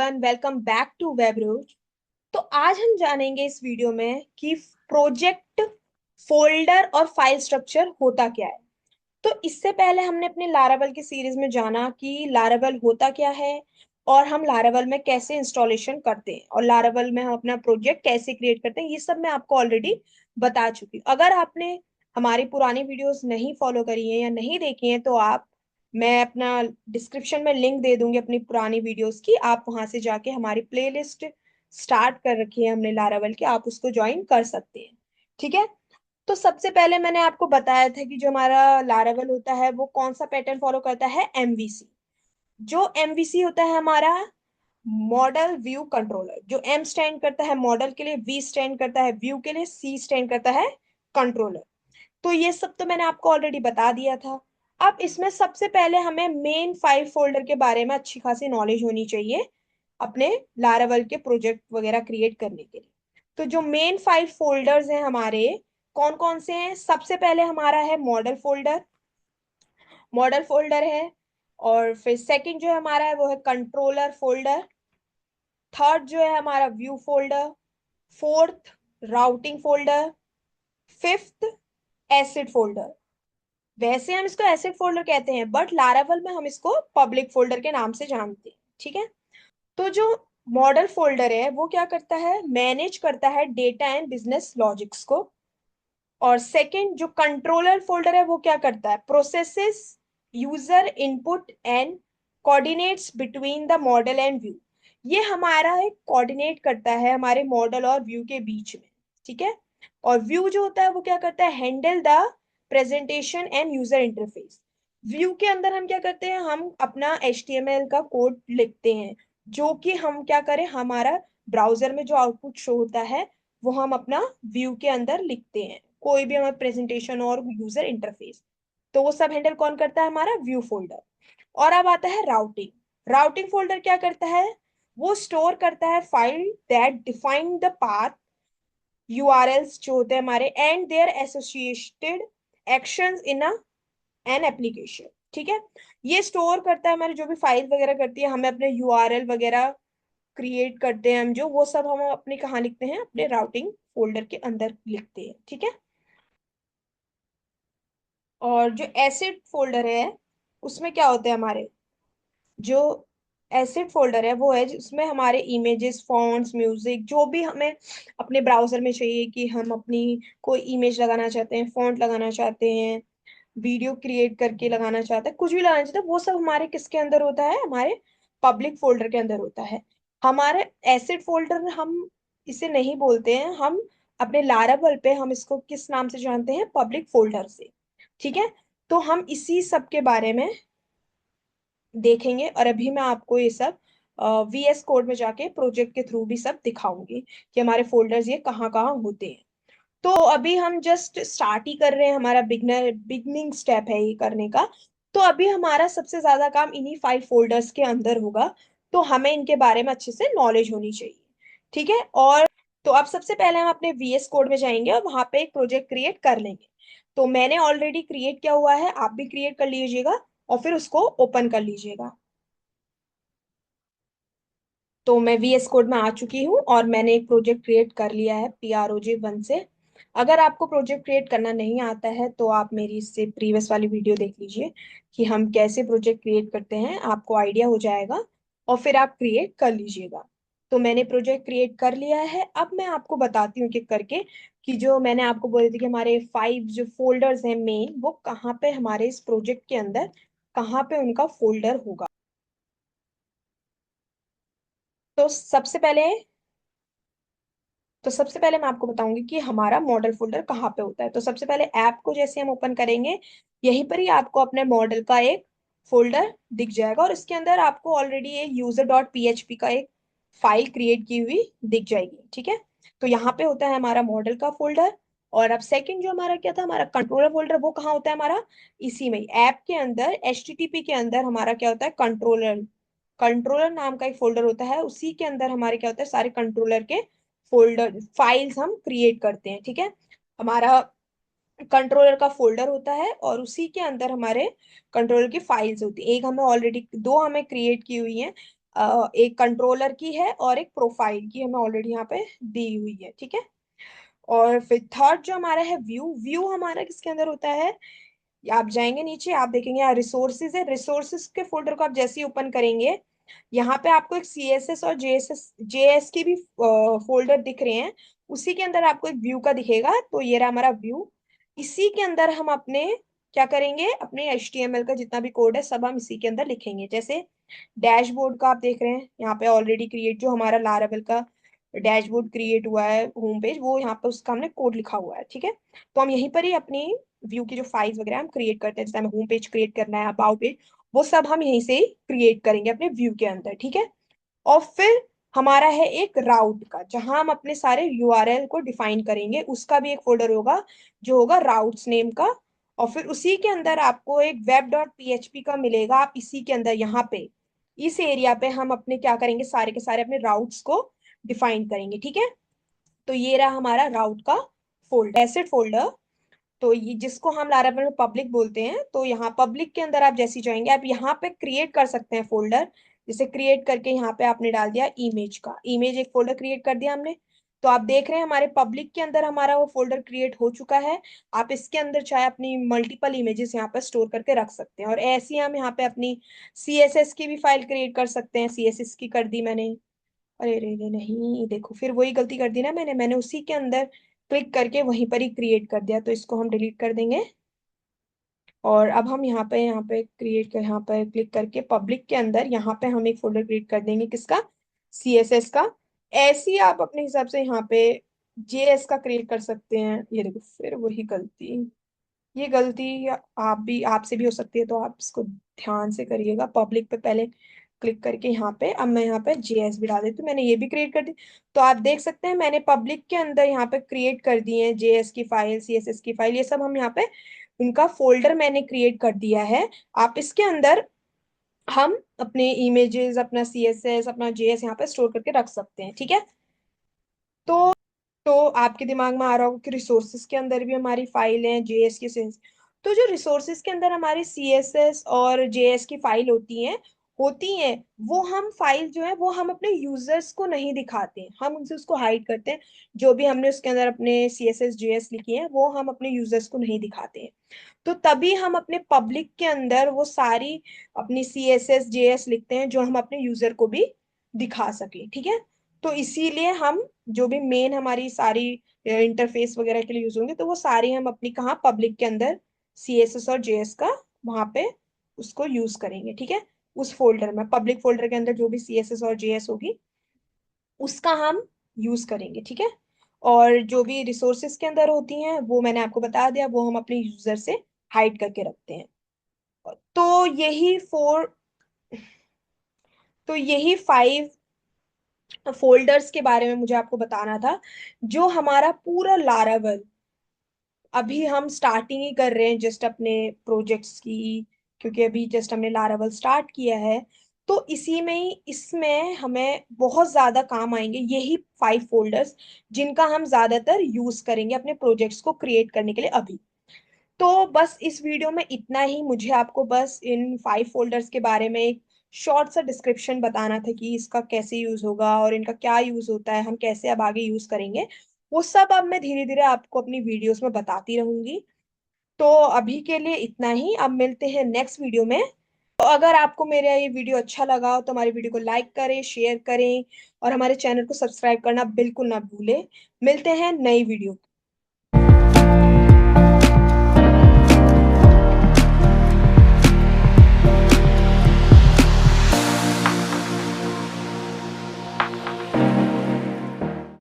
Everyone, welcome back to Webroot. तो आज हम जानेंगे इस वीडियो में कि प्रोजेक्ट फोल्डर और फाइल स्ट्रक्चर होता क्या है। तो इससे पहले हमने अपने लारावल की सीरीज में जाना कि लारावल होता क्या है और हम लारावल में कैसे इंस्टॉलेशन करते हैं और लारावल में हम अपना प्रोजेक्ट कैसे क्रिएट करते हैं। ये सब मैं आपको ऑलरेडी बता चुकी हूँ। अगर आपने हमारी पुरानी वीडियोस नहीं फॉलो करी है या नहीं देखी है तो आप मैं अपना डिस्क्रिप्शन में लिंक दे दूंगी अपनी पुरानी वीडियोस की। आप वहां से जाके हमारी प्लेलिस्ट स्टार्ट कर रखी है हमने लारावल की, आप उसको ज्वाइन कर सकते हैं। ठीक है। तो सबसे पहले मैंने आपको बताया था कि जो हमारा लारावल होता है वो कौन सा पैटर्न फॉलो करता है, एमवीसी। जो एमवीसी होता है हमारा मॉडल व्यू कंट्रोलर। जो एम स्टैंड करता है मॉडल के लिए, वी स्टैंड करता है व्यू के लिए, सी स्टैंड करता है कंट्रोलर। तो ये सब तो मैंने आपको ऑलरेडी बता दिया था। अब इसमें सबसे पहले हमें मेन फाइल फोल्डर के बारे में अच्छी खासी नॉलेज होनी चाहिए अपने लारावल के प्रोजेक्ट वगैरह क्रिएट करने के लिए। तो जो मेन फाइल फोल्डर्स हैं हमारे कौन कौन से हैं, सबसे पहले हमारा है मॉडल फोल्डर। मॉडल फोल्डर है। और फिर सेकंड जो है हमारा है वो है कंट्रोलर फोल्डर। थर्ड जो है हमारा view folder. Fourth routing folder. Fifth acid folder. वैसे हम इसको एसिड फोल्डर कहते हैं बट लारावल में हम इसको पब्लिक फोल्डर के नाम से जानते हैं। ठीक है। तो जो मॉडल फोल्डर है वो क्या करता है, मैनेज करता है डेटा एंड बिजनेस लॉजिक्स को। और सेकंड जो कंट्रोलर फोल्डर है वो क्या करता है, processes user input and coordinates between the model and view. ये हमारा एक कोऑर्डिनेट करता है हमारे मॉडल और व्यू के बीच में। ठीक है। और व्यू जो होता है वो क्या करता है, handle the presentation and user interface. View के अंदर हम क्या करते हैं, हम अपना HTML का कोड लिखते हैं जो कि हम क्या करें, हमारा ब्राउजर में जो आउटपुट शो होता है वो हम अपना व्यू के अंदर लिखते हैं, कोई भी हमारा प्रेजेंटेशन और यूजर इंटरफेस। तो वो सब हैंडल कौन करता है, हमारा व्यू फोल्डर। और अब आता है राउटिंग। राउटिंग फोल्डर क्या करता है, वो स्टोर करता है file that define the path, URLs जो होते हैं हमारे, and their associated actions in an application. ठीक है। ये स्टोर करता है हमारे जो भी फाइल वगैरह करती है, हमें अपने यूआरएल वगैरह क्रिएट करते हैं हम, जो वो सब हम अपने कहाँ लिखते हैं, अपने राउटिंग फोल्डर के अंदर लिखते हैं। ठीक है। और जो एसिड फोल्डर है उसमें क्या होते हैं हमारे, जो एसिड फोल्डर है वो है जिसमें हमारे इमेजेस, फॉन्ट्स, म्यूजिक, जो भी हमें अपने ब्राउजर में चाहिए कि हम अपनी कोई इमेज लगाना चाहते हैं, फॉन्ट लगाना चाहते हैं, वीडियो क्रिएट करके लगाना चाहते हैं, कुछ भी लगाना चाहते हैं, वो सब हमारे किसके अंदर होता है, हमारे पब्लिक फोल्डर के अंदर होता है। हमारे एसिड फोल्डर हम इसे नहीं बोलते हैं, हम अपने लारावल पे हम इसको किस नाम से जानते हैं, पब्लिक फोल्डर से। ठीक है। तो हम इसी सब के बारे में देखेंगे और अभी मैं आपको ये सब VS कोड में जाके प्रोजेक्ट के थ्रू भी सब दिखाऊंगी कि हमारे फोल्डर्स ये कहाँ कहाँ होते हैं। तो अभी हम जस्ट स्टार्ट ही कर रहे हैं, हमारा बिगनिंग स्टेप है ये करने का। तो अभी हमारा सबसे ज्यादा काम इन्हीं फाइल फोल्डर्स के अंदर होगा। तो हमें इनके बारे में अच्छे से नॉलेज होनी चाहिए। ठीक है। और तो अब सबसे पहले हम अपने VS कोड में जाएंगे और वहां पे एक प्रोजेक्ट क्रिएट कर लेंगे। तो मैंने ऑलरेडी क्रिएट किया हुआ है, आप भी क्रिएट कर लीजिएगा और फिर उसको ओपन कर लीजिएगा। तो मैं VS कोड में आ चुकी हूँ और मैंने एक प्रोजेक्ट क्रिएट कर लिया है PROJ1 से। अगर आपको प्रोजेक्ट क्रिएट करना नहीं आता है तो आप मेरी इससे प्रीवियस वाली वीडियो देख लीजिए कि हम कैसे प्रोजेक्ट क्रिएट करते हैं, आपको आइडिया हो जाएगा और फिर आप क्रिएट कर लीजिएगा। तो मैंने प्रोजेक्ट क्रिएट कर लिया है। अब मैं आपको बताती हूँ कि करके कि जो मैंने आपको बोली थी कि हमारे 5 जो फोल्डर्स हैं मेन, वो कहाँ पे हमारे इस प्रोजेक्ट के अंदर कहाँ पे उनका फोल्डर होगा। तो सबसे पहले तो सबसे पहले मैं आपको बताऊंगी कि हमारा मॉडल फोल्डर कहाँ पे होता है। तो सबसे पहले ऐप को जैसे हम ओपन करेंगे, यहीं पर ही आपको अपने मॉडल का एक फोल्डर दिख जाएगा और इसके अंदर आपको ऑलरेडी एक user.php का एक फाइल क्रिएट की हुई दिख जाएगी। ठीक है। तो यहाँ पे होता है हमारा मॉडल का फोल्डर। और अब सेकंड जो हमारा क्या था, हमारा कंट्रोलर फोल्डर, वो कहाँ होता है हमारा, इसी में ऐप के अंदर HTTP के अंदर हमारा क्या होता है, कंट्रोलर। कंट्रोलर नाम का एक फोल्डर होता है, उसी के अंदर हमारे क्या होता है, सारे कंट्रोलर के फोल्डर फाइल्स हम क्रिएट करते हैं। ठीक है। हमारा कंट्रोलर का फोल्डर होता है और उसी के अंदर हमारे कंट्रोलर की फाइल्स होती है। एक हमें ऑलरेडी, दो हमें क्रिएट की हुई हैं। एक कंट्रोलर की है और एक प्रोफाइल की हमें ऑलरेडी यहाँ पे दी हुई है, ठीक है। और फिर थर्ड जो हमारा है व्यू, व्यू हमारा किसके अंदर होता है, आप जाएंगे नीचे, आप देखेंगे यहाँ रिसोर्सेज है, रिसोर्सेज के फोल्डर को आप जैसे ही ओपन करेंगे, यहाँ पे आपको एक CSS और JS की भी फोल्डर दिख रहे हैं, उसी के अंदर आपको एक व्यू का दिखेगा। तो ये रहा हमारा व्यू। इसी के अंदर हम अपने क्या करेंगे, अपने HTML का जितना भी कोड है सब हम इसी के अंदर लिखेंगे। जैसे डैशबोर्ड का आप देख रहे हैं यहाँ पे ऑलरेडी क्रिएट, जो हमारा लारावेल का डैशबोर्ड क्रिएट हुआ है होम पेज, वो यहाँ पे उसका हमने कोड लिखा हुआ है, ठीक है। तो हम यहीं पर ही अपनी व्यू की जो फाइल्स वगैरह हम क्रिएट करते हैं, जैसे हमें होम पेज क्रिएट करना है, अबाउट पेज, वो सब हम यहीं से ही क्रिएट करेंगे अपने व्यू के अंदर, ठीक है। और फिर हमारा है एक राउट का, जहां हम अपने सारे URL को डिफाइन करेंगे, उसका भी एक फोल्डर होगा जो होगा राउट्स नेम का। और फिर उसी के अंदर आपको एक web.php का मिलेगा, आप इसी के अंदर यहाँ पे इस एरिया पे हम अपने क्या करेंगे, सारे के सारे अपने राउट्स को डिफाइन करेंगे, ठीक है। तो ये रहा हमारा राउट का फोल्डर, एसेट फोल्डर। तो ये जिसको हम लारावेल में पब्लिक बोलते हैं, तो यहाँ पब्लिक के अंदर आप जैसे ही जाएंगे, आप यहाँ पे क्रिएट कर सकते हैं फोल्डर। जैसे क्रिएट करके यहाँ पे आपने डाल दिया इमेज का, इमेज एक फोल्डर क्रिएट कर दिया हमने। तो आप देख रहे हैं हमारे पब्लिक के अंदर हमारा वो फोल्डर क्रिएट हो चुका है। आप इसके अंदर चाहे अपनी मल्टीपल इमेजेस यहाँ पे स्टोर करके रख सकते हैं, और ऐसे ही हम यहाँ पे अपनी CSS की भी फाइल क्रिएट कर सकते हैं। CSS की कर दी मैंने, अरे रे रे नहीं, देखो फिर वही गलती कर दी ना मैंने उसी के अंदर क्लिक करके वहीं पर ही क्रिएट कर दिया, तो इसको हम डिलीट कर देंगे। और अब हम यहाँ पे क्रिएट कर, यहाँ पर क्लिक करके पब्लिक के अंदर यहाँ पे हम एक फोल्डर क्रिएट कर देंगे, किसका, CSS का। ऐसे ही आप अपने हिसाब से यहाँ पे JS का क्रिएट कर सकते हैं। ये देखो फिर वही गलती, ये गलती आप भी, आपसे भी हो सकती है, तो आप इसको ध्यान से करिएगा। पब्लिक पे पहले क्लिक करके यहाँ पे, अब मैं यहाँ पे JS भी डाल देती हूँ, मैंने ये भी क्रिएट कर दी। तो आप देख सकते हैं मैंने पब्लिक के अंदर यहाँ पे क्रिएट कर दिए हैं JS की फाइल, CSS की फाइल, ये सब हम यहाँ पे उनका फोल्डर मैंने क्रिएट कर दिया है। आप इसके अंदर हम अपने इमेजेस, अपना CSS, अपना JS यहाँ पे स्टोर करके रख सकते हैं, ठीक है। तो तो आपके दिमाग में आ रहा होगा कि रिसोर्सेज के अंदर भी हमारी फाइल है JS की सेंस। तो जो रिसोर्सेज के अंदर हमारी CSS और JS की फाइल होती हैं वो हम फाइल जो है वो हम अपने यूजर्स को नहीं दिखाते हैं, हम उनसे उसको हाइड करते हैं। जो भी हमने उसके अंदर अपने CSS JS लिखी है वो हम अपने यूजर्स को नहीं दिखाते हैं। तो तभी हम अपने पब्लिक के अंदर वो सारी अपनी CSS JS लिखते हैं जो हम अपने यूजर को भी दिखा सके, ठीक है। तो इसीलिए हम जो भी मेन हमारी सारी इंटरफेस वगैरह के लिए यूज होंगे, तो वो सारी हम अपनी कहाँ, पब्लिक के अंदर CSS और JS का वहां पे उसको यूज करेंगे, ठीक है। उस फोल्डर में, पब्लिक फोल्डर के अंदर जो भी CSS और JS होगी उसका हम यूज करेंगे, ठीक है। और जो भी रिसोर्सेज के अंदर होती हैं वो मैंने आपको बता दिया, वो हम अपने यूजर से हाइड करके रखते हैं। तो यही फोर तो यही 5 फोल्डर्स के बारे में मुझे आपको बताना था, जो हमारा पूरा लारावल, अभी हम स्टार्टिंग ही कर रहे हैं जस्ट अपने प्रोजेक्ट्स की, क्योंकि अभी जस्ट हमने लारावल स्टार्ट किया है। तो इसी में ही, इसमें हमें बहुत ज्यादा काम आएंगे यही 5 फोल्डर्स, जिनका हम ज्यादातर यूज करेंगे अपने प्रोजेक्ट्स को क्रिएट करने के लिए अभी। तो बस इस वीडियो में इतना ही, मुझे आपको बस इन 5 फोल्डर्स के बारे में एक शॉर्ट सा डिस्क्रिप्शन बताना था कि इसका कैसे यूज होगा और इनका क्या यूज होता है, हम कैसे अब आगे यूज करेंगे। वो सब अब मैं धीरे धीरे आपको अपनी वीडियोस में बताती रहूंगी। तो अभी के लिए इतना ही, अब मिलते हैं नेक्स्ट वीडियो में। तो अगर आपको मेरा ये वीडियो अच्छा लगा हो तो हमारी वीडियो को लाइक करें, शेयर करें, और हमारे चैनल को सब्सक्राइब करना बिल्कुल ना भूलें। मिलते हैं नई वीडियो